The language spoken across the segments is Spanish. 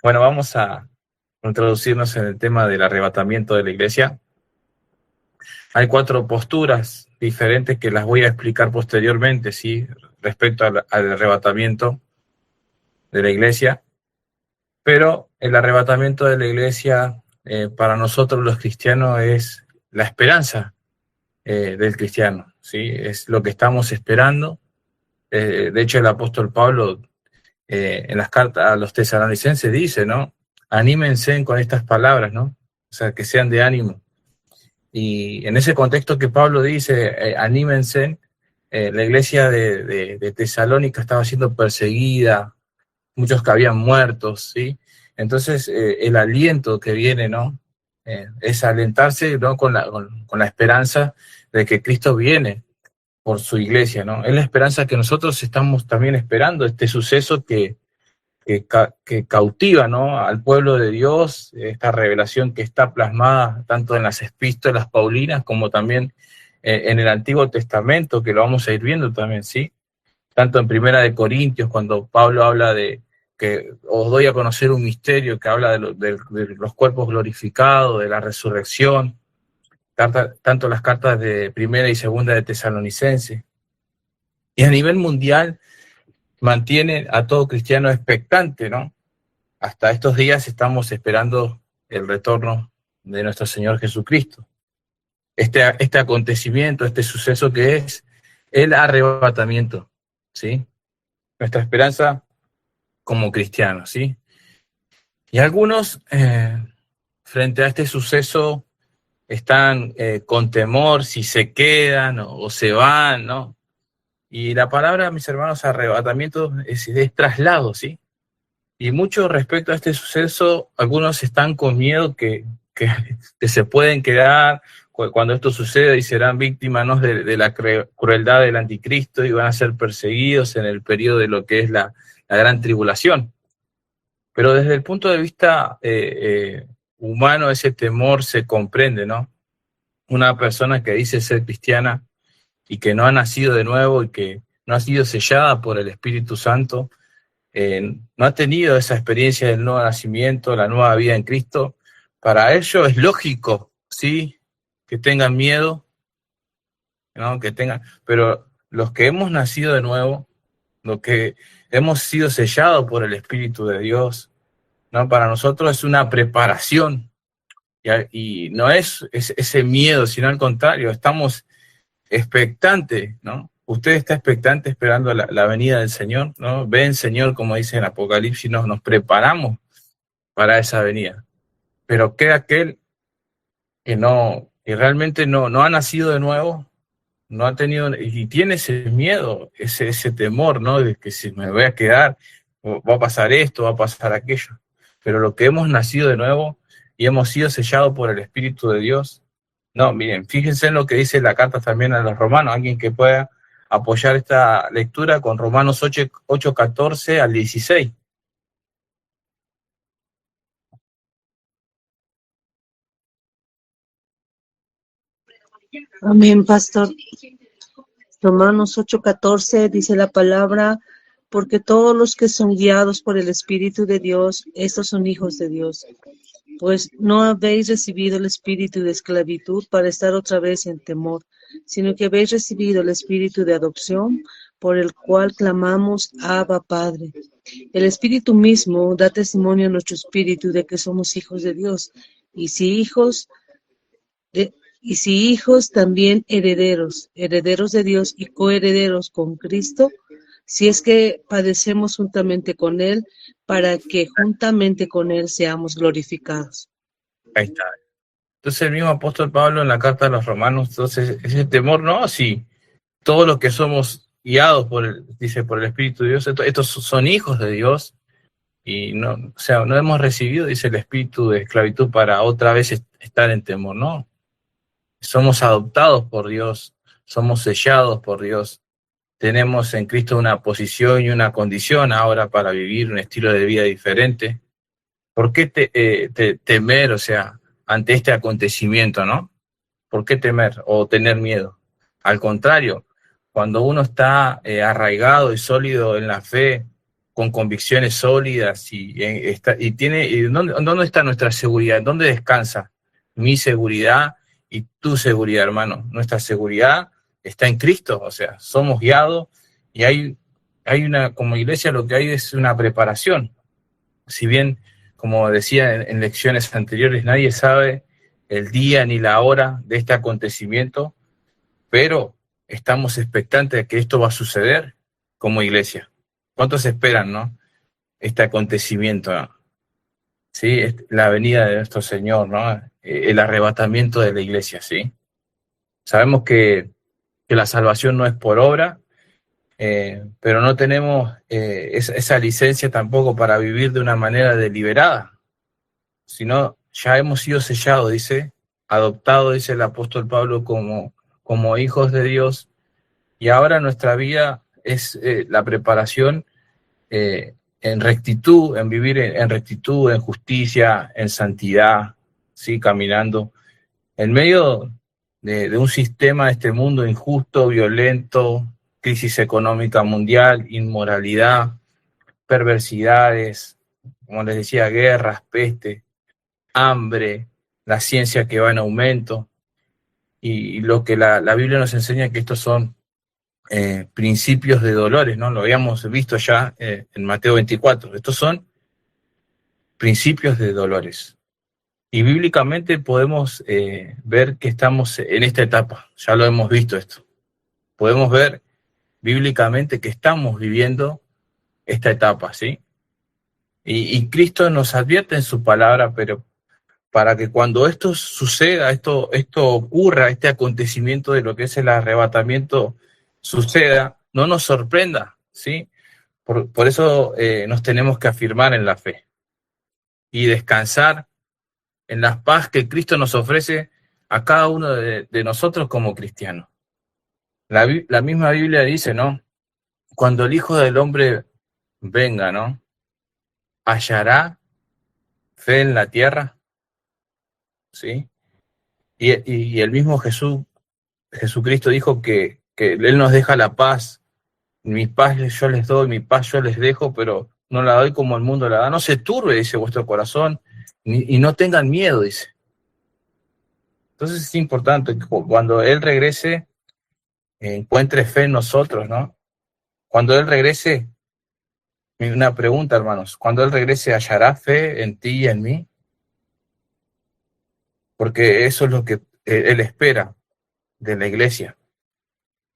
Bueno, vamos a introducirnos en el tema del arrebatamiento de la iglesia. Hay 4 posturas diferentes que las voy a explicar posteriormente, ¿sí? Respecto al arrebatamiento de la iglesia. Pero el arrebatamiento de la iglesia para nosotros los cristianos es la esperanza del cristiano, ¿sí? Es lo que estamos esperando. De hecho, el apóstol Pablo en las cartas a los tesalonicenses dice, ¿no? Anímense con estas palabras, ¿no? O sea, que sean de ánimo. Y en ese contexto que Pablo dice, anímense, la iglesia de Tesalónica estaba siendo perseguida, muchos que habían muerto, ¿sí? Entonces, el aliento que viene, ¿no? Es alentarse, ¿no? Con la esperanza de que Cristo viene por su iglesia, ¿no? Es la esperanza que nosotros estamos también esperando, este suceso que cautiva, ¿no? Al pueblo de Dios, esta revelación que está plasmada tanto en las epístolas paulinas como también en el Antiguo Testamento, que lo vamos a ir viendo también, ¿sí? Tanto en Primera de Corintios, cuando Pablo habla de que os doy a conocer un misterio, que habla de los cuerpos glorificados, de la resurrección, tanto las cartas de Primera y Segunda de Tesalonicenses. Y a nivel mundial mantiene a todo cristiano expectante, ¿no? Hasta estos días estamos esperando el retorno de nuestro Señor Jesucristo. Este acontecimiento, este suceso que es el arrebatamiento, ¿sí? Nuestra esperanza como cristianos, ¿sí? Y algunos, frente a este suceso, están con temor si se quedan o se van, ¿no? Y la palabra, mis hermanos, arrebatamiento es traslado, ¿sí? Y mucho respecto a este suceso, algunos están con miedo que se pueden quedar cuando esto suceda y serán víctimas, ¿no? de la crueldad del anticristo y van a ser perseguidos en el periodo de lo que es la gran tribulación. Pero desde el punto de vista humano, ese temor se comprende, ¿no? Una persona que dice ser cristiana y que no ha nacido de nuevo y que no ha sido sellada por el Espíritu Santo, no ha tenido esa experiencia del nuevo nacimiento, la nueva vida en Cristo, para ello es lógico, ¿sí? Que tengan miedo, ¿no? Pero los que hemos nacido de nuevo, los que hemos sido sellados por el Espíritu de Dios, ¿no? Para nosotros es una preparación y no es ese miedo, sino al contrario, estamos expectantes, ¿no? Usted está expectante esperando la venida del Señor, ¿no? Ven, Señor, como dice en Apocalipsis, nos preparamos para esa venida. Pero queda aquel que realmente no ha nacido de nuevo, no ha tenido, y tiene ese miedo, ese temor, ¿no? De que si me voy a quedar, va a pasar esto, va a pasar aquello. Pero lo que hemos nacido de nuevo y hemos sido sellados por el Espíritu de Dios, no, miren, fíjense en lo que dice la carta también a los romanos, alguien que pueda apoyar esta lectura con Romanos 8, 14 al 16. Amén, pastor. Romanos 8:14 dice la palabra, porque todos los que son guiados por el Espíritu de Dios, estos son hijos de Dios. Pues no habéis recibido el espíritu de esclavitud para estar otra vez en temor, sino que habéis recibido el espíritu de adopción, por el cual clamamos, Abba, Padre. El Espíritu mismo da testimonio a nuestro espíritu de que somos hijos de Dios, y si hijos, también herederos, herederos de Dios y coherederos con Cristo, si es que padecemos juntamente con Él, para que juntamente con Él seamos glorificados. Ahí está. Entonces el mismo apóstol Pablo en la carta a los romanos, entonces ese temor, ¿no? Sí, todos los que somos guiados dice, por el Espíritu de Dios, estos son hijos de Dios y no, o sea, no hemos recibido, dice el espíritu de esclavitud para otra vez estar en temor, ¿no? Somos adoptados por Dios, somos sellados por Dios, tenemos en Cristo una posición y una condición ahora para vivir un estilo de vida diferente. ¿Por qué temer, o sea, ante este acontecimiento, ¿no? ¿Por qué temer o tener miedo? Al contrario, cuando uno está arraigado y sólido en la fe, con convicciones sólidas y ¿dónde está nuestra seguridad? ¿Dónde descansa mi seguridad y tu seguridad, hermano? Nuestra seguridad está en Cristo, o sea, somos guiados y como iglesia lo que hay es una preparación. Si bien, como decía en lecciones anteriores, nadie sabe el día ni la hora de este acontecimiento, pero estamos expectantes de que esto va a suceder como iglesia. ¿Cuántos esperan, no? Este acontecimiento, ¿no? ¿Sí? La venida de nuestro Señor, ¿no? El arrebatamiento de la iglesia, ¿sí? Sabemos que la salvación no es por obra, pero no tenemos esa licencia tampoco para vivir de una manera deliberada, sino ya hemos sido sellados, dice, adoptados, dice el apóstol Pablo, como hijos de Dios, y ahora nuestra vida es la preparación en rectitud, en vivir en rectitud, en justicia, en santidad, ¿sí? Caminando en medio de un sistema de este mundo injusto, violento, crisis económica mundial, inmoralidad, perversidades, como les decía, guerras, peste, hambre, la ciencia que va en aumento, y lo que la Biblia nos enseña que estos son principios de dolores, ¿no? Lo habíamos visto ya en Mateo 24. Estos son principios de dolores. Y bíblicamente podemos ver que estamos en esta etapa. Ya lo hemos visto esto. Podemos ver bíblicamente que estamos viviendo esta etapa, ¿sí? Y Cristo nos advierte en su palabra, pero para que cuando esto suceda, esto ocurra, este acontecimiento de lo que es el arrebatamiento suceda, no nos sorprenda, ¿sí? Por eso nos tenemos que afirmar en la fe y descansar en la paz que Cristo nos ofrece a cada uno de nosotros como cristianos. La misma Biblia dice, ¿no? Cuando el Hijo del Hombre venga, ¿no? ¿Hallará fe en la tierra? ¿Sí? Y el mismo Jesucristo dijo que Él nos deja la paz. Mi paz yo les doy, mi paz yo les dejo, pero no la doy como el mundo la da. No se turbe, dice, vuestro corazón, y no tengan miedo, dice. Entonces es importante que cuando Él regrese, encuentre fe en nosotros, ¿no? Cuando Él regrese, una pregunta, hermanos, cuando Él regrese, ¿hallará fe en ti y en mí? Porque eso es lo que Él espera de la iglesia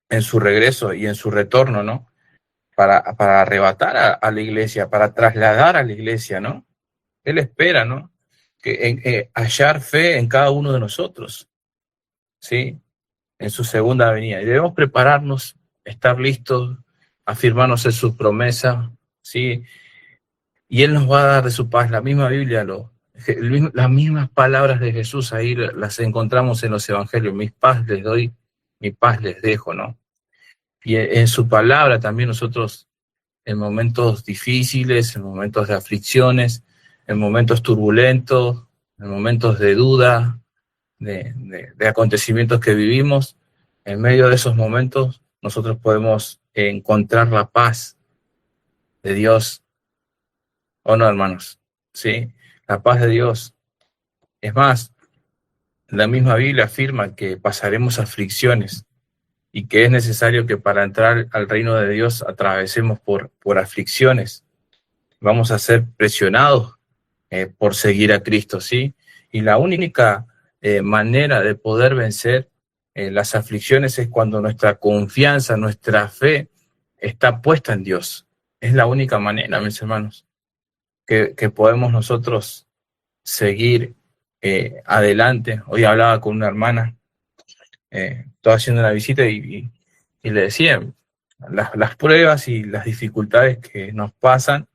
en su regreso y en su retorno, ¿no? Para arrebatar a la iglesia, para trasladar a la iglesia, ¿no? Él espera, ¿no? Que hallar fe en cada uno de nosotros, ¿sí? En su segunda venida. Y debemos prepararnos, estar listos, afirmarnos en sus promesas, ¿sí? Y Él nos va a dar de su paz. La misma Biblia, las mismas palabras de Jesús ahí las encontramos en los evangelios. Mi paz les doy, mi paz les dejo, ¿no? Y en su palabra también nosotros, en momentos difíciles, en momentos de aflicciones, en momentos turbulentos, en momentos de duda, de acontecimientos que vivimos, en medio de esos momentos nosotros podemos encontrar la paz de Dios, ¿o no, hermanos? ¿Sí? La paz de Dios. Es más, la misma Biblia afirma que pasaremos aflicciones y que es necesario que para entrar al reino de Dios atravesemos por aflicciones. Vamos a ser presionados por seguir a Cristo, ¿sí? Y la única manera de poder vencer las aflicciones es cuando nuestra confianza, nuestra fe está puesta en Dios. Es la única manera, mis hermanos, que podemos nosotros seguir adelante. Hoy hablaba con una hermana, estaba haciendo una visita y le decía, las pruebas y las dificultades que nos pasan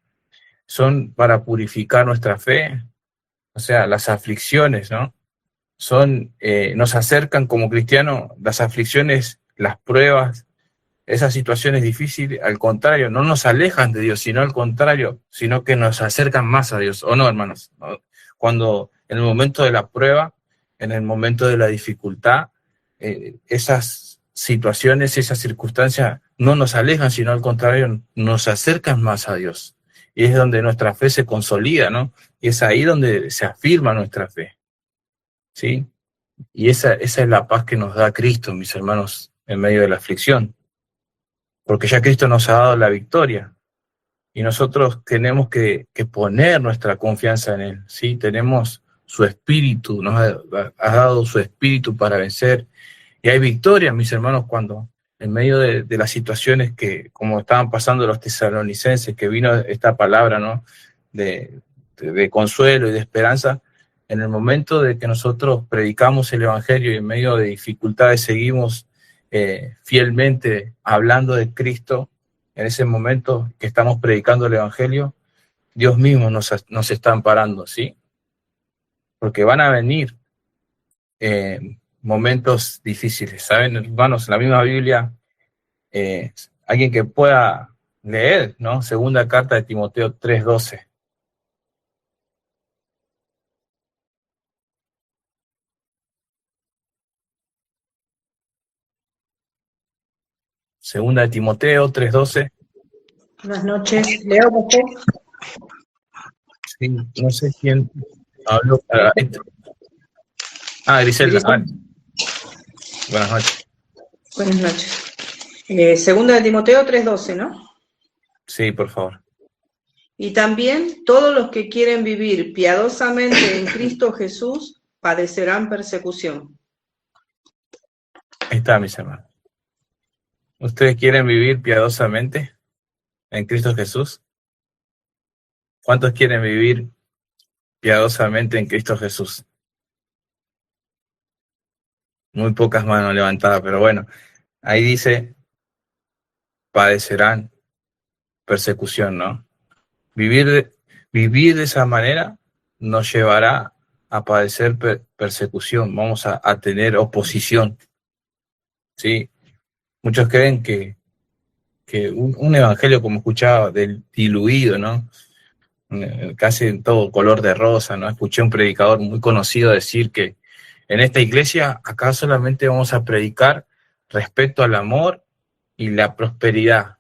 son para purificar nuestra fe. O sea, las aflicciones, ¿no? Nos acercan como cristianos, las aflicciones, las pruebas, esas situaciones difíciles, al contrario, no nos alejan de Dios, sino al contrario, sino que nos acercan más a Dios. ¿O no, hermanos? ¿No? Cuando en el momento de la prueba, en el momento de la dificultad, esas situaciones, esas circunstancias no nos alejan, sino al contrario, nos acercan más a Dios. y es donde nuestra fe se consolida, ¿no? Y es ahí donde se afirma nuestra fe, ¿sí? Y esa es la paz que nos da Cristo, mis hermanos, en medio de la aflicción, porque ya Cristo nos ha dado la victoria, y nosotros tenemos que poner nuestra confianza en Él, ¿sí? Tenemos su espíritu, nos ha dado su espíritu para vencer, y hay victoria, mis hermanos, cuando en medio de las situaciones que, como estaban pasando los tesalonicenses, que vino esta palabra, ¿no? De consuelo y de esperanza, en el momento de que nosotros predicamos el Evangelio y en medio de dificultades seguimos fielmente hablando de Cristo, en ese momento que estamos predicando el Evangelio, Dios mismo nos está amparando, ¿sí? Porque van a venir momentos difíciles, ¿saben, hermanos? En la misma Biblia, alguien que pueda leer, ¿no? Segunda carta de Timoteo 3:12. Segunda de Timoteo 3:12. Buenas noches. Leo, ¿usted? Sí, no sé quién habló. Griselda. Buenas noches. Buenas noches. Segunda de Timoteo 3:12, ¿no? Sí, por favor. Y también todos los que quieren vivir piadosamente en Cristo Jesús padecerán persecución. Ahí está, mis hermanos. ¿Ustedes quieren vivir piadosamente en Cristo Jesús? ¿Cuántos quieren vivir piadosamente en Cristo Jesús? Muy pocas manos levantadas, pero bueno, ahí dice, padecerán persecución, ¿no? Vivir de esa manera nos llevará a padecer persecución, vamos a tener oposición, ¿sí? Muchos creen que un evangelio, como escuchaba, del diluido, ¿no? Casi en todo color de rosa, ¿no? Escuché un predicador muy conocido decir que en esta iglesia acá solamente vamos a predicar respecto al amor y la prosperidad,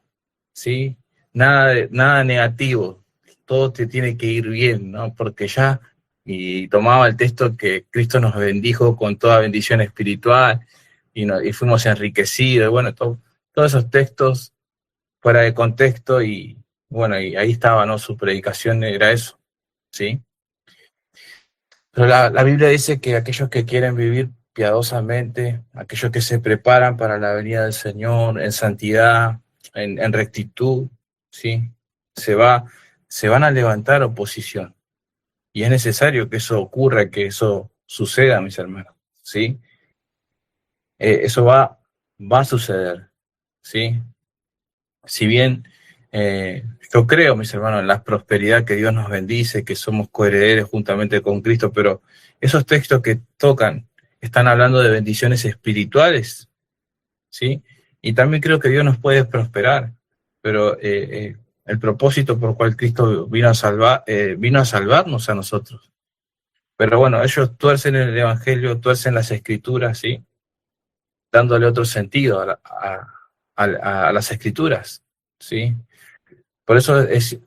¿sí? Nada negativo, todo te tiene que ir bien, ¿no? Porque ya, y tomaba el texto que Cristo nos bendijo con toda bendición espiritual y fuimos enriquecidos, bueno, todos esos textos fuera de contexto y bueno, y ahí estaba, ¿no? Su predicación era eso, ¿sí? Pero la Biblia dice que aquellos que quieren vivir piadosamente, aquellos que se preparan para la venida del Señor en santidad, en rectitud, ¿sí? Se van a levantar oposición. Y es necesario que eso ocurra, que eso suceda, mis hermanos, ¿sí? Eso va a suceder, ¿sí? Si bien yo creo, mis hermanos, en la prosperidad que Dios nos bendice, que somos coherederos juntamente con Cristo, pero esos textos que tocan están hablando de bendiciones espirituales, ¿sí? Y también creo que Dios nos puede prosperar, pero el propósito por el cual Cristo vino a salvarnos a nosotros. Pero bueno, ellos tuercen el Evangelio, tuercen las Escrituras, ¿sí? Dándole otro sentido a las Escrituras, ¿sí? Por eso es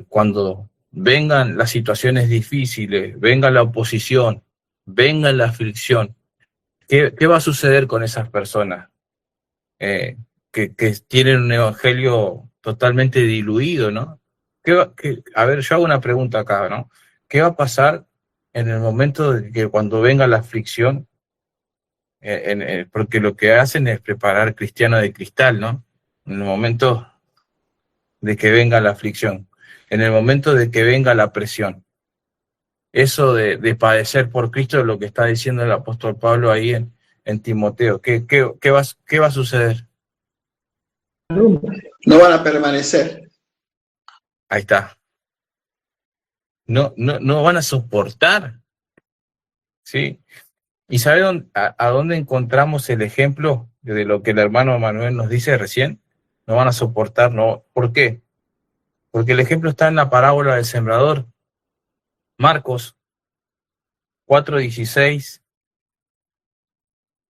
cuando vengan las situaciones difíciles, venga la oposición, venga la aflicción, ¿qué va a suceder con esas personas que tienen un evangelio totalmente diluido, ¿no? A ver, yo hago una pregunta acá, ¿no? ¿Qué va a pasar en el momento de que cuando venga la aflicción? Porque lo que hacen es preparar cristiano de cristal, ¿no? En el momento de que venga la aflicción, en el momento de que venga la presión. Eso de padecer por Cristo es lo que está diciendo el apóstol Pablo ahí en Timoteo. ¿Qué va a suceder? No van a permanecer. Ahí está. No van a soportar, ¿sí? ¿Y sabe a dónde encontramos el ejemplo de lo que el hermano Manuel nos dice recién? No van a soportar, no. ¿Por qué? Porque el ejemplo está en la parábola del sembrador. Marcos 4:16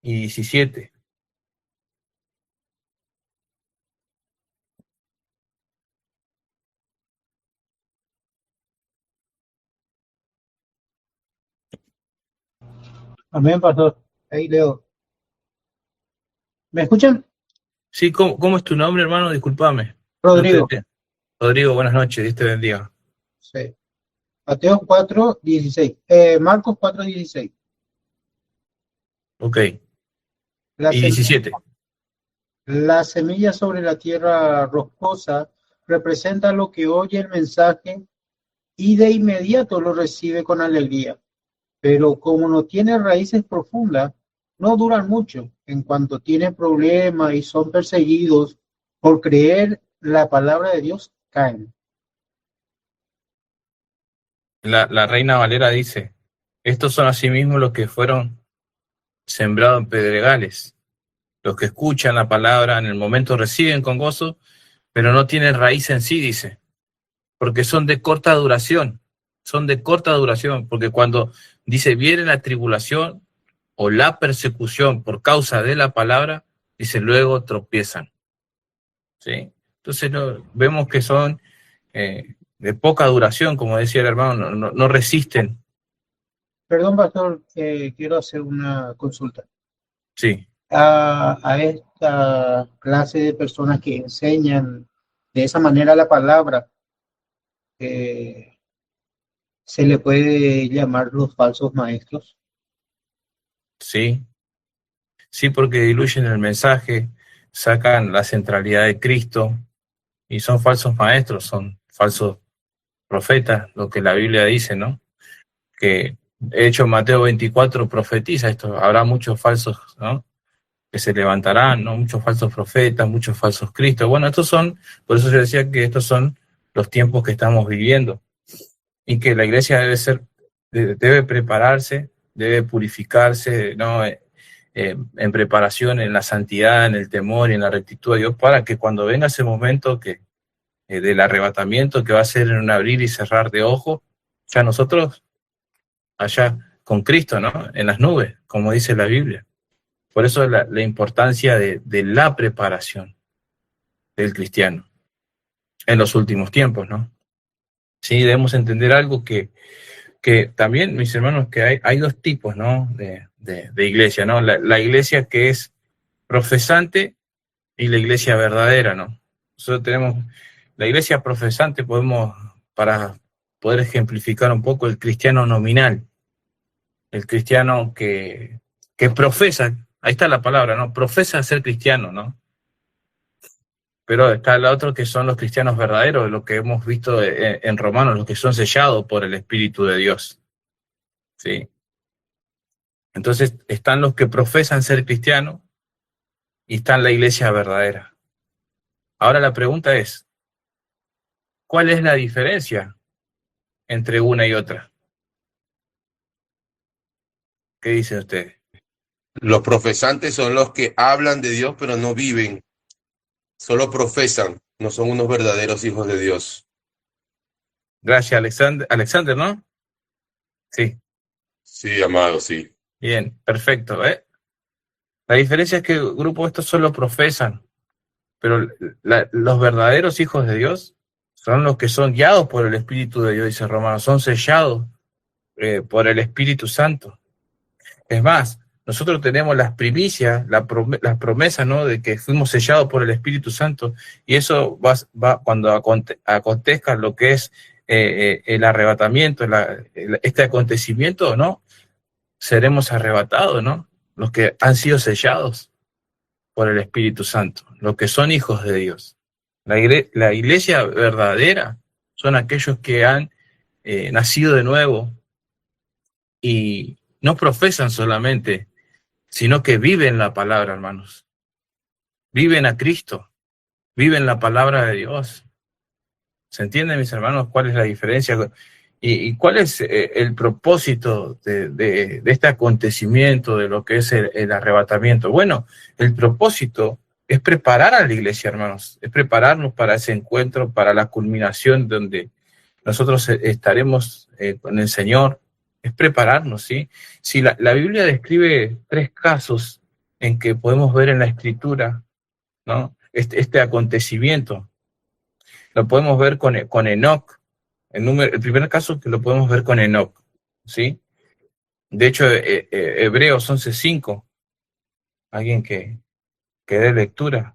y 17. Amén, pastor. Ahí leo. ¿Me escuchan? Sí, ¿cómo es tu nombre, hermano? Discúlpame. Rodrigo. Rodrigo, buenas noches, Dios te bendiga. Sí. Mateo 4:16. Marcos 4:16. Ok. La, Y 17. la semilla sobre la tierra rocosa representa lo que oye el mensaje y de inmediato lo recibe con alegría. Pero como no tiene raíces profundas, no duran mucho. En cuanto tienen problemas y son perseguidos por creer la palabra de Dios, caen. La Reina Valera dice, estos son asimismo los que fueron sembrados en pedregales, los que escuchan la palabra, en el momento reciben con gozo, pero no tienen raíz en sí, dice, porque son de corta duración, porque cuando dice, viene la tribulación o la persecución por causa de la palabra, dice, luego tropiezan, ¿sí? Entonces vemos que son de poca duración, como decía el hermano, no resisten. Perdón, pastor, quiero hacer una consulta. Sí. A esta clase de personas que enseñan de esa manera la palabra, se le puede llamar los falsos maestros. Sí, porque diluyen el mensaje, sacan la centralidad de Cristo y son falsos maestros, son falsos profetas, lo que la Biblia dice, ¿no? Que de hecho Mateo 24 profetiza esto, habrá muchos falsos, ¿no? Que se levantarán, ¿no? Muchos falsos profetas, muchos falsos cristos. Bueno, por eso yo decía que estos son los tiempos que estamos viviendo y que la iglesia debe prepararse, debe purificarse, ¿no? En preparación, en la santidad, en el temor y en la rectitud de Dios, para que cuando venga ese momento del arrebatamiento, que va a ser en un abrir y cerrar de ojos, ya nosotros allá con Cristo, ¿no? En las nubes, como dice la Biblia. Por eso la importancia de la preparación del cristiano en los últimos tiempos, ¿no? Sí, debemos entender algo que también, mis hermanos, que hay dos tipos, ¿no? De iglesia, ¿no? La iglesia que es profesante y la iglesia verdadera, ¿no? Nosotros tenemos la iglesia profesante, para poder ejemplificar un poco, el cristiano nominal, el cristiano que profesa, ahí está la palabra, ¿no? Profesa ser cristiano, ¿no? Pero está el otro que son los cristianos verdaderos, lo que hemos visto en Romanos, los que son sellados por el Espíritu de Dios, ¿sí? Entonces están los que profesan ser cristianos y está la iglesia verdadera. Ahora la pregunta es, ¿cuál es la diferencia entre una y otra? ¿Qué dicen ustedes? Los profesantes son los que hablan de Dios, pero no viven. Solo profesan, no son unos verdaderos hijos de Dios. Gracias, Alexander, ¿no? Sí. Sí, amado, sí. Bien, perfecto. La diferencia es que el grupo estos solo profesan, pero los verdaderos hijos de Dios son los que son guiados por el Espíritu de Dios, dice Romanos, son sellados por el Espíritu Santo. Es más, nosotros tenemos las primicias, las promesas, ¿no? De que fuimos sellados por el Espíritu Santo, y eso va cuando acontezca lo que es el arrebatamiento, este acontecimiento, ¿no? Seremos arrebatados, ¿no? Los que han sido sellados por el Espíritu Santo, los que son hijos de Dios. La iglesia verdadera son aquellos que han nacido de nuevo y no profesan solamente, sino que viven la palabra, hermanos. Viven a Cristo, viven la palabra de Dios. ¿Se entiende, mis hermanos, cuál es la diferencia? ¿Y cuál es el propósito de este acontecimiento, de lo que es el arrebatamiento? Bueno, el propósito es preparar a la iglesia, hermanos, es prepararnos para ese encuentro, para la culminación donde nosotros estaremos con el Señor, es prepararnos, ¿sí? Si la Biblia describe 3 casos en que podemos ver en la Escritura, ¿no? Este acontecimiento, lo podemos ver con Enoc. El primer caso que lo podemos ver con Enoc, ¿sí? De hecho, Hebreos 11:5, alguien que dé lectura.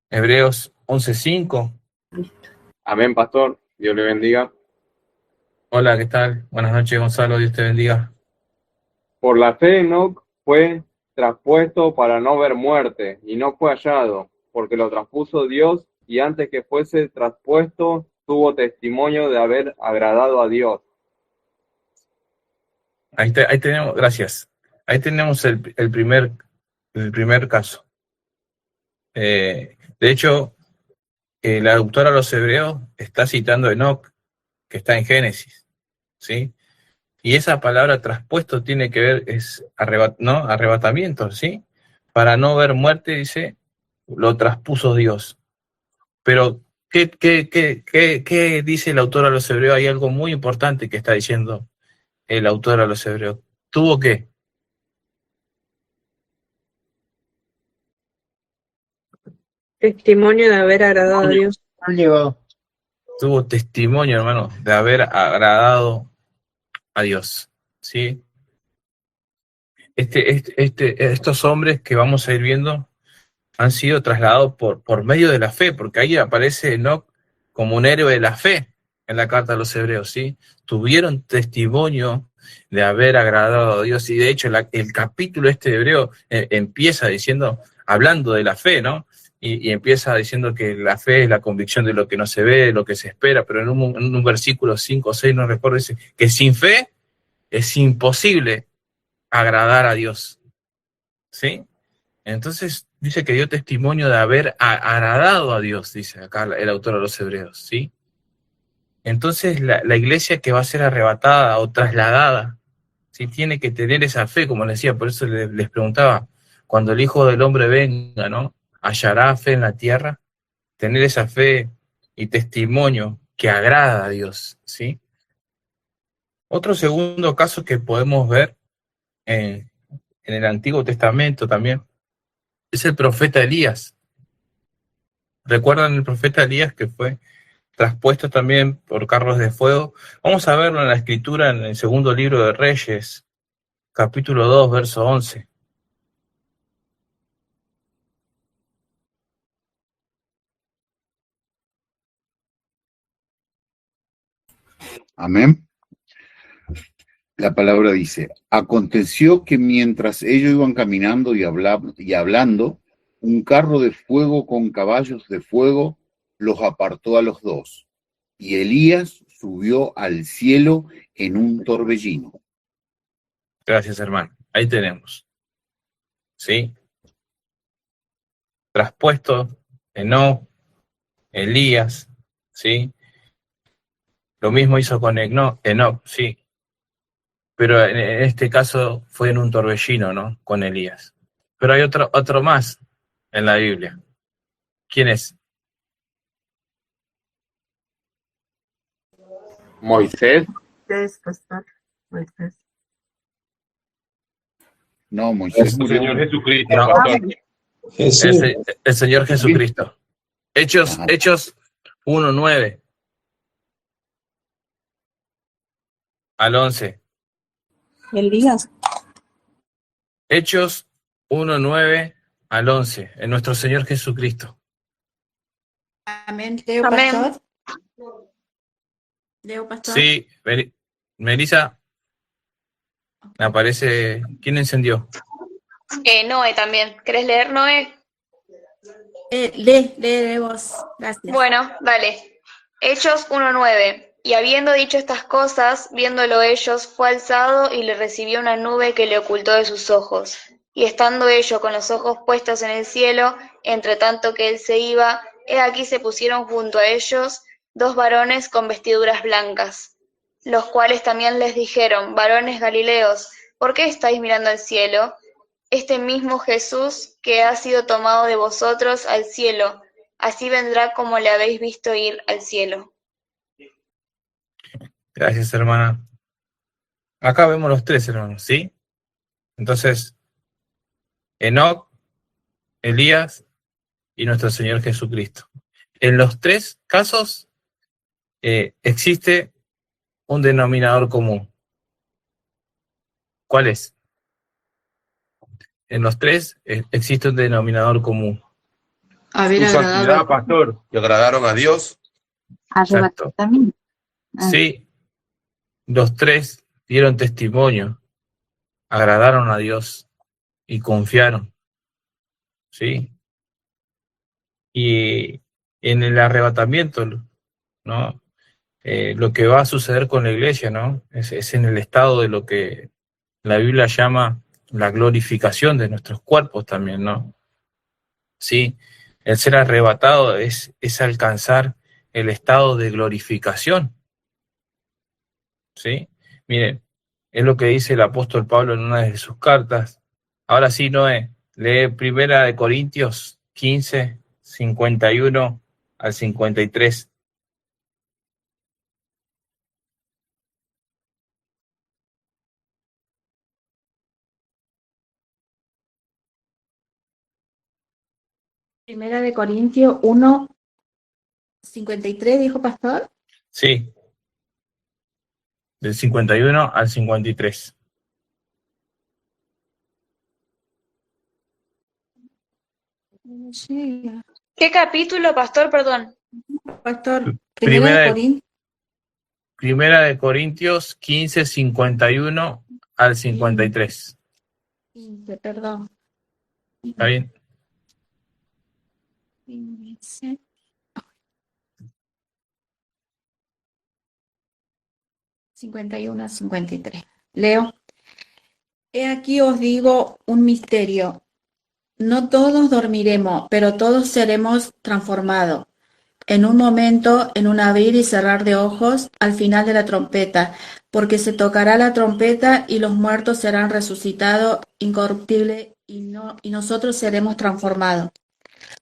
Hebreos 11:5. Amén, pastor. Dios le bendiga. Hola, ¿qué tal? Buenas noches, Gonzalo, Dios te bendiga. Por la fe, Enoc fue traspuesto para no ver muerte, y no fue hallado, porque lo traspuso Dios, y antes que fuese traspuesto, tuvo testimonio de haber agradado a Dios. Ahí tenemos, gracias. Ahí tenemos el primer caso. De hecho, la autora de los Hebreos está citando a Enoc, que está en Génesis, ¿sí? Y esa palabra traspuesto tiene que ver, es arrebatamiento, ¿sí? Para no ver muerte, dice, lo traspuso Dios. Pero, ¿qué dice el autor a los Hebreos? Hay algo muy importante que está diciendo el autor a los Hebreos. ¿Tuvo qué? Testimonio de haber agradado a Dios. Han llevado. Tuvo testimonio, hermano, de haber agradado a Dios, ¿sí? Estos hombres que vamos a ir viendo han sido trasladados por medio de la fe, porque ahí aparece Enoc como un héroe de la fe en la carta de los Hebreos, ¿sí? Tuvieron testimonio de haber agradado a Dios, y de hecho el capítulo de Hebreo empieza diciendo, hablando de la fe, ¿no? Y empieza diciendo que la fe es la convicción de lo que no se ve, de lo que se espera, pero en un versículo 5 o 6, no recuerdo, dice que sin fe es imposible agradar a Dios, ¿sí? Entonces dice que dio testimonio de haber agradado a Dios, dice acá el autor de los Hebreos, ¿sí? Entonces la iglesia que va a ser arrebatada o trasladada, ¿sí? Tiene que tener esa fe, como les decía, por eso les preguntaba, cuando el Hijo del Hombre venga, ¿no? ¿Hallará fe en la tierra? Tener esa fe y testimonio que agrada a Dios, ¿sí? Otro segundo caso que podemos ver en el Antiguo Testamento también es el profeta Elías. ¿Recuerdan el profeta Elías que fue traspuesto también por carros de fuego? Vamos a verlo en la escritura en el segundo libro de Reyes, capítulo 2, verso 11. Amén. La palabra dice, aconteció que mientras ellos iban caminando y hablando, un carro de fuego con caballos de fuego los apartó a los dos, y Elías subió al cielo en un torbellino. Gracias, hermano. Ahí tenemos. ¿Sí? Traspuesto, Enoc, Elías, ¿sí? Lo mismo hizo con Enoc, sí. Pero en este caso fue en un torbellino, ¿no? Con Elías. Pero hay otro más en la Biblia. ¿Quién es? Moisés. Pastor. Moisés. No, Moisés El murió. Señor Jesucristo, No. pastor. Jesús. El Señor Jesucristo. Hechos 1:9 al 11. Elías. Hechos 1:9 al 11. En nuestro Señor Jesucristo. Amén. Leo, Amén. pastor. Leo, pastor. Sí, Melissa. Me aparece. ¿Quién encendió? Noé también. ¿Querés leer, Noé? Lee vos. Gracias. Bueno, dale. Hechos 1:9. Y habiendo dicho estas cosas, viéndolo ellos, fue alzado y le recibió una nube que le ocultó de sus ojos. Y estando ellos con los ojos puestos en el cielo, entre tanto que él se iba, he aquí se pusieron junto a ellos 2 varones con vestiduras blancas, los cuales también les dijeron, varones Galileos, ¿por qué estáis mirando al cielo? Este mismo Jesús que ha sido tomado de vosotros al cielo, así vendrá como le habéis visto ir al cielo. Gracias, hermana. Acá vemos los 3, hermanos, ¿sí? Entonces, Enoc, Elías y nuestro Señor Jesucristo. En los 3 casos existe un denominador común. ¿Cuál es? En los tres existe un denominador común. Haber Su agradado santidad, pastor, que agradaron a Dios. Exacto. También. Sí, los tres dieron testimonio, agradaron a Dios y confiaron. ¿Sí? Y en el arrebatamiento, ¿no? Lo que va a suceder con la iglesia, ¿no? Es en el estado de lo que la Biblia llama la glorificación de nuestros cuerpos también, ¿no? Sí, el ser arrebatado es alcanzar el estado de glorificación, ¿sí? Miren, es lo que dice el apóstol Pablo en una de sus cartas. Ahora sí, Noé, lee 1 Corintios 15, 51 al 53. Primera de Corintios 1, 53, dijo pastor. Sí, del 51 al 53. ¿Qué capítulo, pastor? Perdón. Pastor, Primera de Corintios 15, 51 al 53. 15, perdón. ¿Está bien? 51 a 53. Leo. He aquí os digo un misterio. No todos dormiremos, pero todos seremos transformados. En un momento, en un abrir y cerrar de ojos, al final de la trompeta, porque se tocará la trompeta y los muertos serán resucitados incorruptibles y nosotros seremos transformados.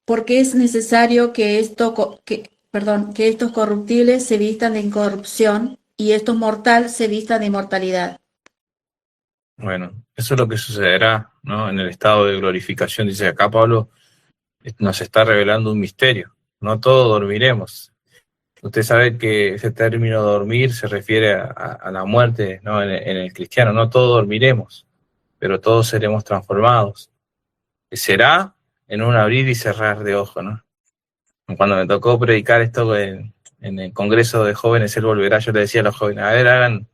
Porque es necesario que estos corruptibles se vistan de incorrupción y estos mortales se vistan de inmortalidad. Bueno, eso es lo que sucederá, ¿no? En el estado de glorificación. Dice acá Pablo, nos está revelando un misterio. No todos dormiremos. Usted sabe que ese término dormir se refiere a la muerte, ¿no? En el cristiano. No todos dormiremos, pero todos seremos transformados. Será en un abrir y cerrar de ojos, ¿no? Cuando me tocó predicar esto en el Congreso de Jóvenes, Él Volverá, yo le decía a los jóvenes, a ver, hagan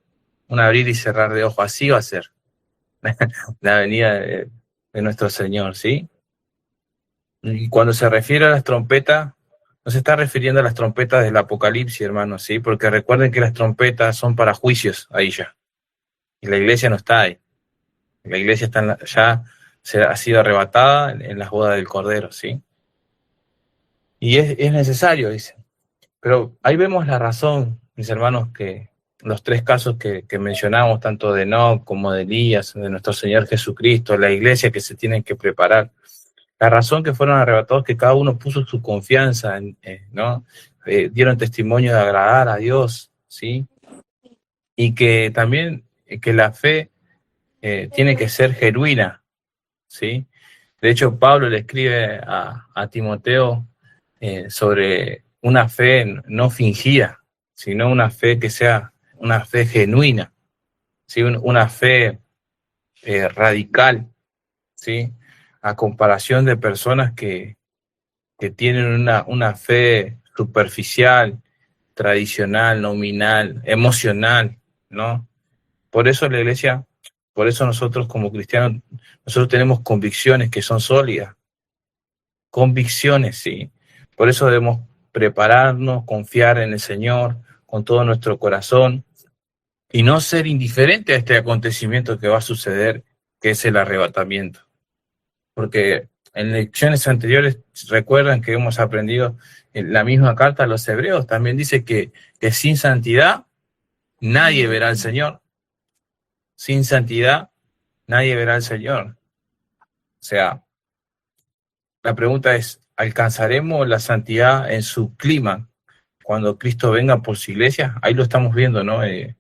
un abrir y cerrar de ojos. Así va a ser la venida de nuestro Señor, ¿sí? Y cuando se refiere a las trompetas, no se está refiriendo a las trompetas del Apocalipsis, hermanos, ¿sí? Porque recuerden que las trompetas son para juicios ahí ya. Y la iglesia no está ahí. La iglesia está ya ha sido arrebatada en las bodas del Cordero, ¿sí? Y es necesario, dice. Pero ahí vemos la razón, mis hermanos, que los tres casos que mencionamos, tanto de Enoc como de Elías, de nuestro Señor Jesucristo, la iglesia que se tienen que preparar. La razón que fueron arrebatados, que cada uno puso su confianza, ¿no? Dieron testimonio de agradar a Dios, ¿sí? Y que también que la fe tiene que ser genuina, ¿sí? De hecho, Pablo le escribe a Timoteo sobre una fe no fingida, sino una fe que sea una fe genuina, ¿sí? Una fe radical, ¿sí? A comparación de personas que tienen una fe superficial, tradicional, nominal, emocional, ¿no? Por eso la iglesia, por eso nosotros como cristianos, nosotros tenemos convicciones que son sólidas. Convicciones, sí. Por eso debemos prepararnos, confiar en el Señor con todo nuestro corazón y no ser indiferente a este acontecimiento que va a suceder, que es el arrebatamiento. Porque en lecciones anteriores recuerdan que hemos aprendido en la misma carta a los hebreos, también dice que sin santidad nadie verá al Señor. Sin santidad nadie verá al Señor. O sea, la pregunta es, ¿alcanzaremos la santidad en su clima cuando Cristo venga por su iglesia? Ahí lo estamos viendo, ¿no? En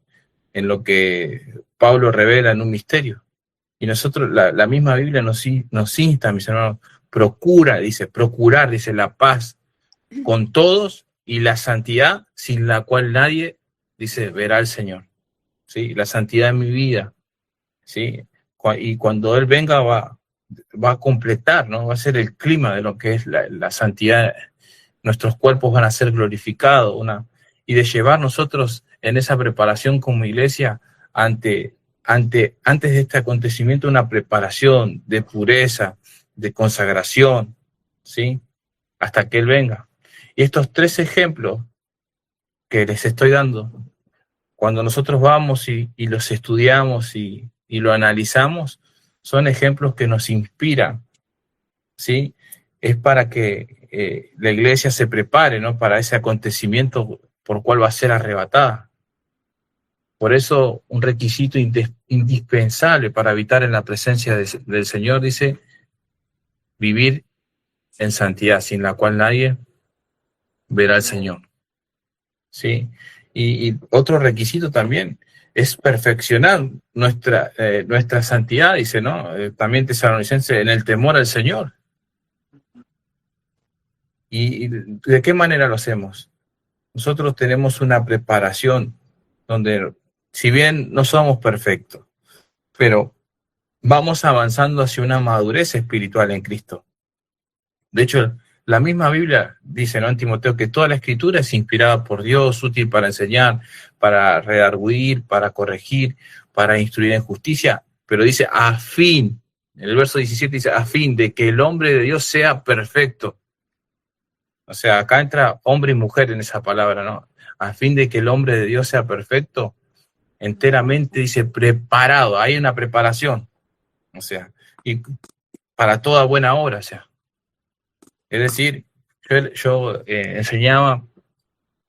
lo que Pablo revela en un misterio. Y nosotros, la misma Biblia nos insta, mis hermanos, procurar, dice la paz con todos y la santidad sin la cual nadie, dice, verá al Señor. ¿Sí? La santidad en mi vida. ¿Sí? Y cuando Él venga va a completar, ¿no? Va a ser el clima de lo que es la santidad. Nuestros cuerpos van a ser glorificados, y de llevar nosotros en esa preparación como iglesia antes de este acontecimiento, una preparación de pureza, de consagración, ¿sí? Hasta que Él venga. Y estos 3 ejemplos que les estoy dando, cuando nosotros vamos y los estudiamos y lo analizamos, son ejemplos que nos inspiran, ¿sí? Es para que la iglesia se prepare, ¿no? Para ese acontecimiento por cual va a ser arrebatada. Por eso, un requisito indispensable para habitar en la presencia del Señor, dice, vivir en santidad, sin la cual nadie verá al Señor. ¿Sí? Y otro requisito también es perfeccionar nuestra santidad, dice, ¿no? También Tesalonicenses, en el temor al Señor. ¿Y de qué manera lo hacemos? Nosotros tenemos una preparación donde, si bien no somos perfectos, pero vamos avanzando hacia una madurez espiritual en Cristo. De hecho, la misma Biblia dice, ¿no?, en Timoteo, que toda la Escritura es inspirada por Dios, útil para enseñar, para redarguir, para corregir, para instruir en justicia, pero dice a fin, en el verso 17 dice, a fin de que el hombre de Dios sea perfecto. O sea, acá entra hombre y mujer en esa palabra, ¿no? A fin de que el hombre de Dios sea perfecto, enteramente, dice, preparado. Hay una preparación, o sea, y para toda buena obra, o sea. Es decir, yo enseñaba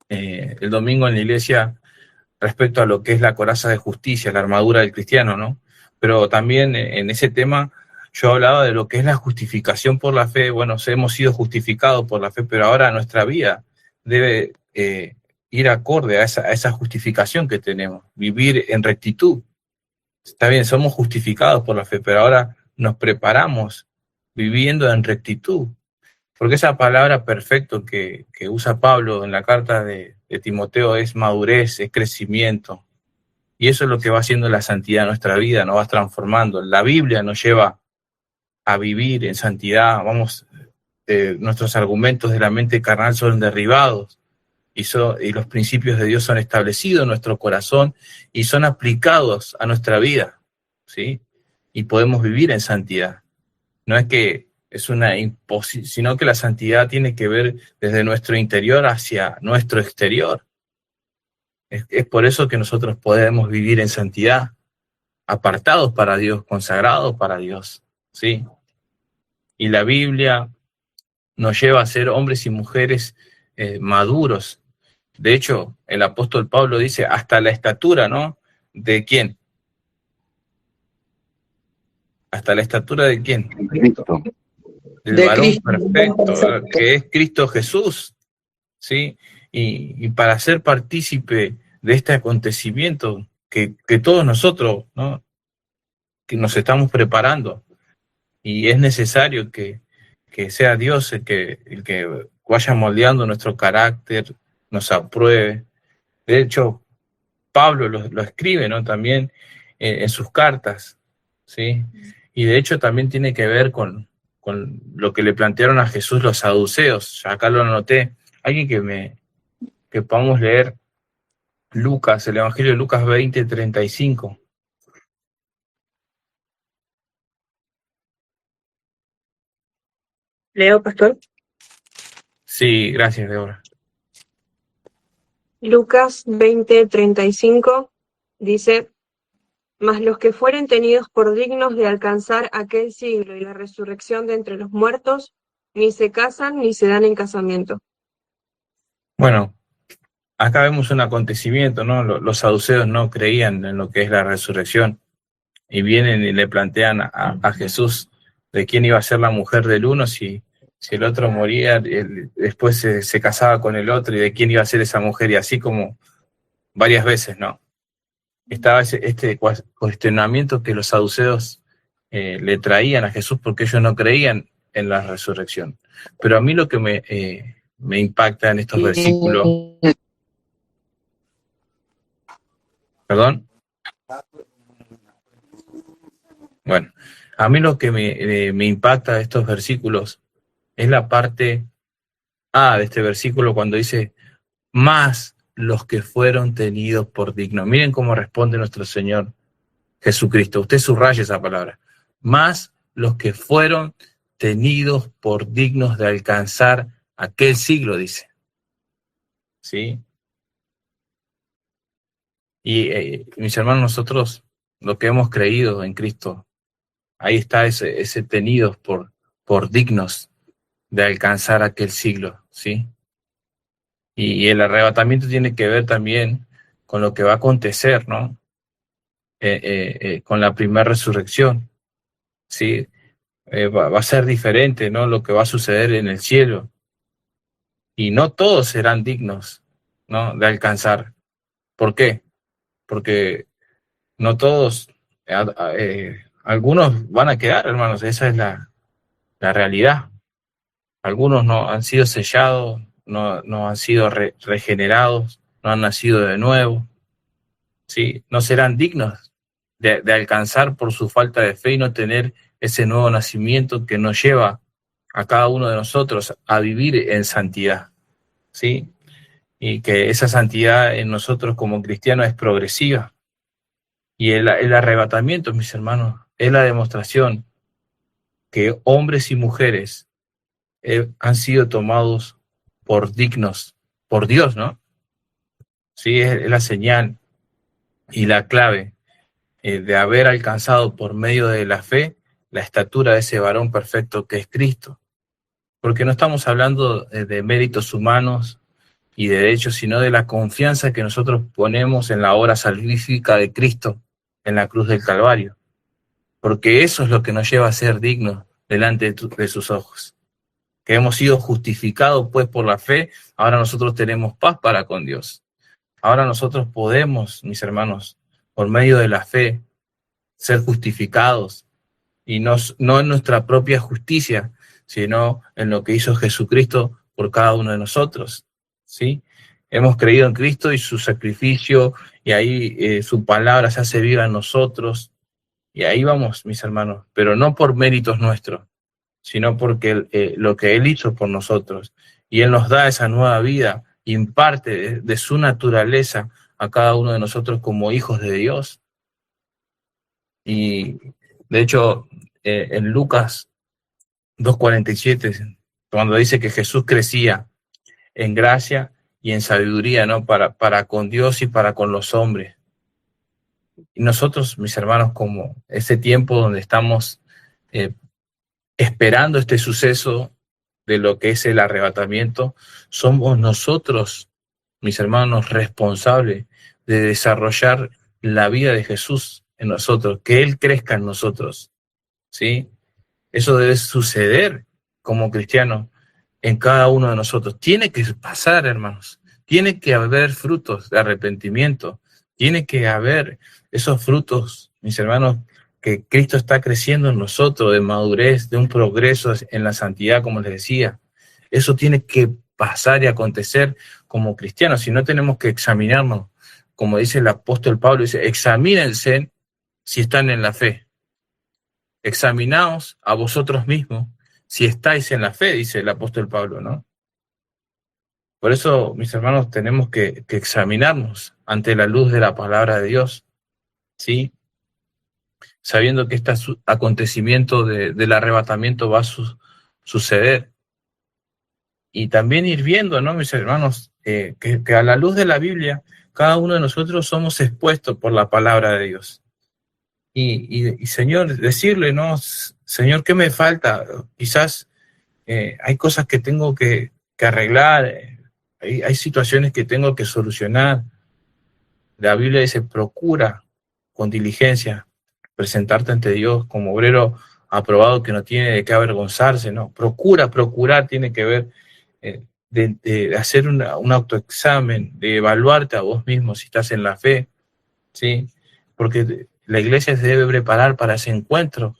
el domingo en la iglesia respecto a lo que es la coraza de justicia, la armadura del cristiano, ¿no? Pero también en ese tema yo hablaba de lo que es la justificación por la fe. Bueno, hemos sido justificados por la fe, pero ahora nuestra vida debe ir acorde a esa justificación que tenemos, vivir en rectitud. Está bien, somos justificados por la fe, pero ahora nos preparamos viviendo en rectitud. Porque esa palabra perfecto que usa Pablo en la carta de Timoteo es madurez, es crecimiento. Y eso es lo que va haciendo la santidad en nuestra vida, nos va transformando. La Biblia nos lleva a vivir en santidad. Nuestros argumentos de la mente carnal son derribados y los principios de Dios son establecidos en nuestro corazón y son aplicados a nuestra vida, ¿sí? Y podemos vivir en santidad. No es que es una imposición, sino que la santidad tiene que ver desde nuestro interior hacia nuestro exterior. Es por eso que nosotros podemos vivir en santidad, apartados para Dios, consagrados para Dios, ¿sí? Y la Biblia nos lleva a ser hombres y mujeres maduros. De hecho, el apóstol Pablo dice, hasta la estatura, ¿no? ¿De quién? ¿Hasta la estatura de quién? Cristo. Del De varón Cristo. perfecto, que es Cristo Jesús, ¿sí? Y para ser partícipe de este acontecimiento que todos nosotros, ¿no?, que nos estamos preparando, y es necesario que sea Dios el que vaya moldeando nuestro carácter, nos apruebe. De hecho, Pablo lo escribe, ¿no?, también en sus cartas, ¿sí? Y de hecho también tiene que ver con lo que le plantearon a Jesús los saduceos. Ya acá lo anoté. Alguien que podamos leer Lucas, el Evangelio de Lucas 20:35. Leo, pastor. Sí, gracias, Débora. Lucas 20:35 dice, mas los que fueren tenidos por dignos de alcanzar aquel siglo y la resurrección de entre los muertos, ni se casan ni se dan en casamiento. Bueno, acá vemos un acontecimiento, ¿no? Los saduceos no creían en lo que es la resurrección y vienen y le plantean a Jesús de quién iba a ser la mujer del uno si el otro moría, después se casaba con el otro, y de quién iba a ser esa mujer, y así como varias veces, ¿no? Estaba este cuestionamiento que los saduceos le traían a Jesús porque ellos no creían en la resurrección. Pero a mí lo que me me impacta en estos versículos. ¿Perdón? Bueno, a mí lo que me impacta de estos versículos es la parte A de este versículo cuando dice, más los que fueron tenidos por dignos. Miren cómo responde nuestro Señor Jesucristo. Usted subraya esa palabra. Más los que fueron tenidos por dignos de alcanzar aquel siglo, dice. ¿Sí? Y mis hermanos, nosotros lo que hemos creído en Cristo, ahí está ese tenidos por dignos de alcanzar aquel siglo, ¿sí? Y el arrebatamiento tiene que ver también con lo que va a acontecer, ¿no? Con la primera resurrección, ¿sí? Va a ser diferente, ¿no? Lo que va a suceder en el cielo. Y no todos serán dignos, ¿no? De alcanzar. ¿Por qué? Porque no todos, algunos van a quedar, hermanos, esa es la realidad. Algunos no han sido sellados, no han sido regenerados, no han nacido de nuevo, ¿sí? No serán dignos de alcanzar por su falta de fe y no tener ese nuevo nacimiento que nos lleva a cada uno de nosotros a vivir en santidad, ¿sí? Y que esa santidad en nosotros como cristianos es progresiva. Y el arrebatamiento, mis hermanos, es la demostración que hombres y mujeres han sido tomados por dignos, por Dios, ¿no? Sí, es la señal y la clave de haber alcanzado por medio de la fe la estatura de ese varón perfecto que es Cristo. Porque no estamos hablando de méritos humanos y de derechos, sino de la confianza que nosotros ponemos en la obra salvífica de Cristo en la cruz del Calvario. Porque eso es lo que nos lleva a ser dignos delante de sus ojos. Que hemos sido justificados pues por la fe, ahora nosotros tenemos paz para con Dios. Ahora nosotros podemos, mis hermanos, por medio de la fe, ser justificados, y no en nuestra propia justicia, sino en lo que hizo Jesucristo por cada uno de nosotros, ¿sí? Hemos creído en Cristo y su sacrificio, y ahí su palabra se hace viva en nosotros, y ahí vamos, mis hermanos, pero no por méritos nuestros, sino porque lo que Él hizo por nosotros, y Él nos da esa nueva vida, imparte de su naturaleza a cada uno de nosotros como hijos de Dios. Y de hecho, en Lucas 2:47, cuando dice que Jesús crecía en gracia y en sabiduría, ¿no? Para con Dios y para con los hombres. Y nosotros, mis hermanos, como ese tiempo donde estamos esperando este suceso de lo que es el arrebatamiento, somos nosotros, mis hermanos, responsables de desarrollar la vida de Jesús en nosotros, que Él crezca en nosotros, ¿sí? Eso debe suceder como cristianos en cada uno de nosotros. Tiene que pasar, hermanos. Tiene que haber frutos de arrepentimiento. Tiene que haber esos frutos, mis hermanos, que Cristo está creciendo en nosotros, de madurez, de un progreso en la santidad, como les decía. Eso tiene que pasar y acontecer como cristianos. Si no, tenemos que examinarnos. Como dice el apóstol Pablo, dice, examínense si están en la fe. Examinaos a vosotros mismos si estáis en la fe, dice el apóstol Pablo, ¿no? Por eso, mis hermanos, tenemos que examinarnos ante la luz de la palabra de Dios, ¿sí? Sabiendo que este acontecimiento del arrebatamiento va a suceder. Y también ir viendo, ¿no, mis hermanos? Que a la luz de la Biblia, cada uno de nosotros somos expuestos por la palabra de Dios. Y Señor, decirle, ¿no? Señor, ¿qué me falta? Quizás hay cosas que tengo que arreglar, hay situaciones que tengo que solucionar. La Biblia dice, procura con diligencia presentarte ante Dios como obrero aprobado que no tiene de qué avergonzarse, ¿no? Procurar tiene que ver de hacer un autoexamen, de evaluarte a vos mismo si estás en la fe, ¿sí? Porque la iglesia se debe preparar para ese encuentro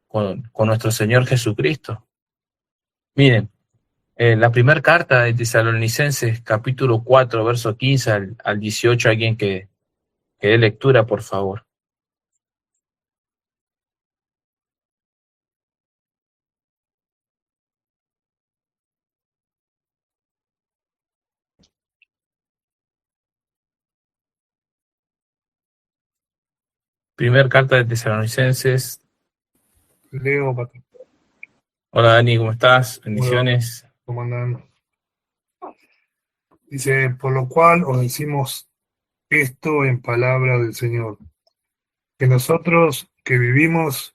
con nuestro Señor Jesucristo. Miren, La primera carta de Tesalonicenses, capítulo 4, verso 15 al 18, alguien que dé lectura, por favor. Primera carta de Tesalonicenses. Leo, patrón. Hola Dani, ¿cómo estás? Bendiciones. ¿Cómo andan? Dice, por lo cual os decimos esto en palabra del Señor, que nosotros que vivimos,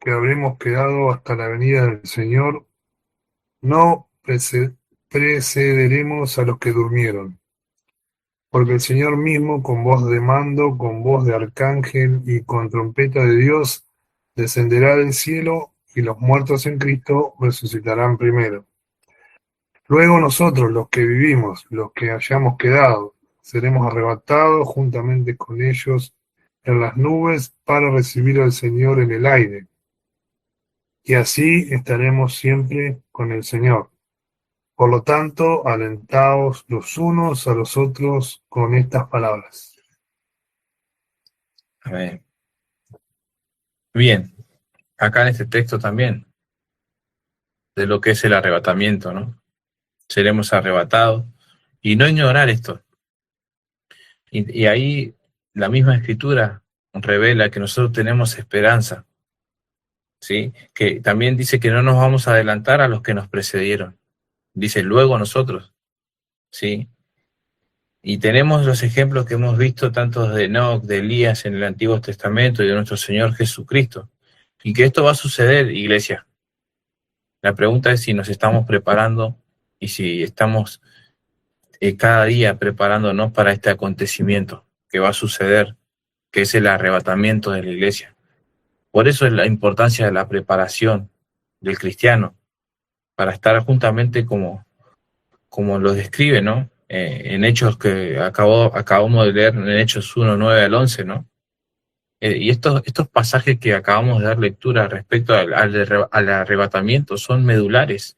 que habremos quedado hasta la venida del Señor, no precederemos a los que durmieron. Porque el Señor mismo, con voz de mando, con voz de arcángel y con trompeta de Dios, descenderá del cielo, y los muertos en Cristo resucitarán primero. Luego nosotros, los que vivimos, los que hayamos quedado, seremos arrebatados juntamente con ellos en las nubes para recibir al Señor en el aire. Y así estaremos siempre con el Señor. Por lo tanto, alentaos los unos a los otros con estas palabras. Amén. Bien, acá en este texto también, de lo que es el arrebatamiento, ¿no? Seremos arrebatados, y no ignorar esto. Y ahí la misma Escritura revela que nosotros tenemos esperanza, ¿sí? Que también dice que no nos vamos a adelantar a los que nos precedieron. Dice luego nosotros, ¿sí? Y tenemos los ejemplos que hemos visto, tanto de Enoc, de Elías en el Antiguo Testamento y de nuestro Señor Jesucristo. Y que esto va a suceder, iglesia. La pregunta es si nos estamos preparando y si estamos cada día preparándonos para este acontecimiento que va a suceder, que es el arrebatamiento de la iglesia. Por eso es la importancia de la preparación del cristiano, para estar juntamente como lo describe, ¿no? En Hechos que acabamos de leer, en Hechos 1, 9 al 11, ¿no? Y estos pasajes que acabamos de dar lectura respecto al arrebatamiento son medulares,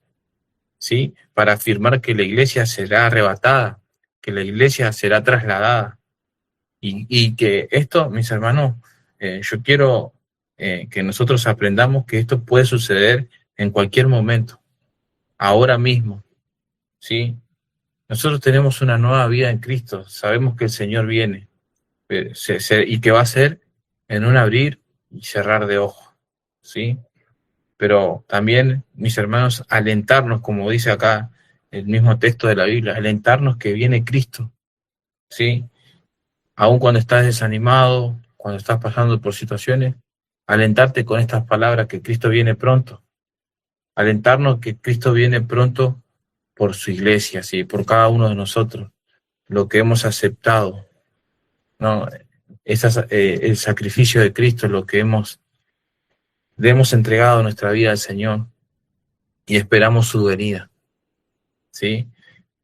¿sí? Para afirmar que la iglesia será arrebatada, que la iglesia será trasladada. Y que esto, mis hermanos, yo quiero que nosotros aprendamos que esto puede suceder en cualquier momento, ahora mismo, ¿sí? Nosotros tenemos una nueva vida en Cristo, sabemos que el Señor viene, y que va a ser en un abrir y cerrar de ojos, ¿sí? Pero también, mis hermanos, alentarnos, como dice acá el mismo texto de la Biblia, alentarnos que viene Cristo, ¿sí? Aun cuando estás desanimado, cuando estás pasando por situaciones, alentarte con estas palabras que Cristo viene pronto. Alentarnos que Cristo viene pronto por su iglesia, ¿sí? Por cada uno de nosotros, lo que hemos aceptado, ¿no? El sacrificio de Cristo, lo que le hemos entregado nuestra vida al Señor y esperamos su venida, ¿sí?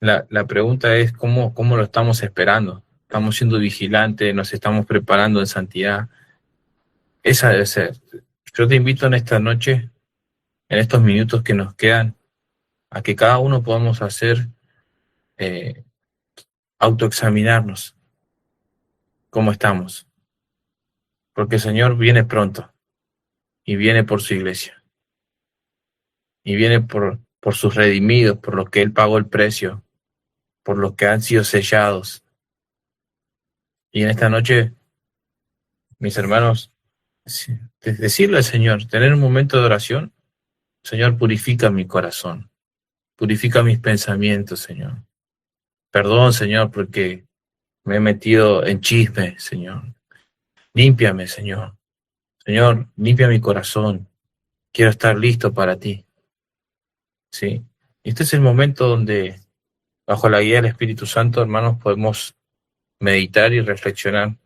La pregunta es ¿cómo lo estamos esperando? ¿Estamos siendo vigilantes? ¿Nos estamos preparando en santidad? Esa debe ser. Yo te invito en esta noche, en estos minutos que nos quedan, a que cada uno podamos hacer, autoexaminarnos cómo estamos. Porque el Señor viene pronto y viene por su iglesia. Y viene por sus redimidos, por los que Él pagó el precio, por los que han sido sellados. Y en esta noche, mis hermanos, decirle al Señor, tener un momento de oración. Señor, purifica mi corazón, purifica mis pensamientos, Señor. Perdón, Señor, porque me he metido en chisme, Señor. Límpiame, Señor. Señor, limpia mi corazón. Quiero estar listo para ti. ¿Sí? Este es el momento donde, bajo la guía del Espíritu Santo, hermanos, podemos meditar y reflexionar